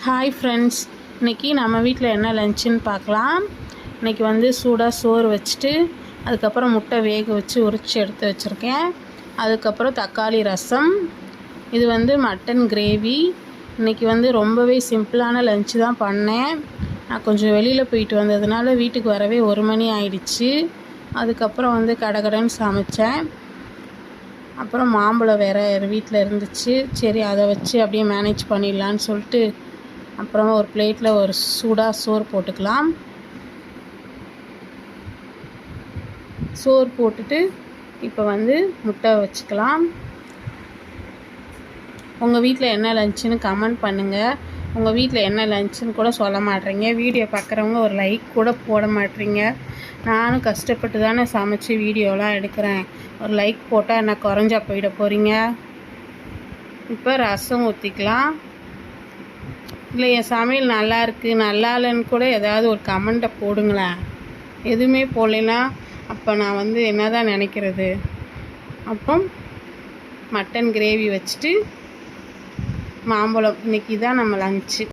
Hi friends, இன்றைக்கி நம்ம வீட்டில் என்ன லஞ்சுன்னு பார்க்கலாம். இன்றைக்கி வந்து சூடாக சோறு வச்சுட்டு அதுக்கப்புறம் முட்டை வேக வச்சு உரித்து எடுத்து வச்சுருக்கேன். அதுக்கப்புறம் தக்காளி ரசம், இது வந்து மட்டன் கிரேவி. இன்றைக்கி வந்து ரொம்பவே சிம்பிளான லஞ்சு தான் பண்ணேன். நான் கொஞ்சம் வெளியில் போயிட்டு வந்ததுனால வீட்டுக்கு வரவே 1 மணி ஆயிடுச்சு. அதுக்கப்புறம் வந்து கடகடன்னு சமைச்சேன். அப்புறம் மாம்பழம் வேறு வீட்டில் இருந்துச்சு. சரி, அதை வச்சு அப்படியே மேனேஜ் பண்ணிடலான்னு சொல்லிட்டு அப்புறமா ஒரு பிளேட்டில் ஒரு சூடாக சோறு போட்டுக்கலாம். சோறு போட்டுட்டு இப்போ வந்து முட்டை வச்சுக்கலாம். உங்கள் வீட்டில் என்ன லஞ்சுன்னு கமெண்ட் பண்ணுங்கள். உங்கள் வீட்டில் என்ன லஞ்சுன்னு கூட சொல்ல மாட்டேறீங்க. வீடியோ பார்க்குறவங்க ஒரு லைக் கூட போட மாட்டேறீங்க. நானும் கஷ்டப்பட்டு தானே சமைச்சு வீடியோலாம் எடுக்கிறேன். ஒரு லைக் போட்டால் என்ன குறைஞ்சா போயிட போகிறீங்க. இப்போ ரசம் ஊற்றிக்கலாம். இல்லை, என் சமையல் நல்லா இருக்குது நல்லா இல்லைன்னு கூட ஏதாவது ஒரு கமெண்ட்டை போடுங்களேன். எதுவுமே போடலைன்னா அப்போ நான் வந்து என்ன தான் நினைக்கிறது. அப்புறம் மட்டன் கிரேவி வச்சுட்டு மாம்பழம், இன்றைக்கி தான் நம்ம லஞ்சு.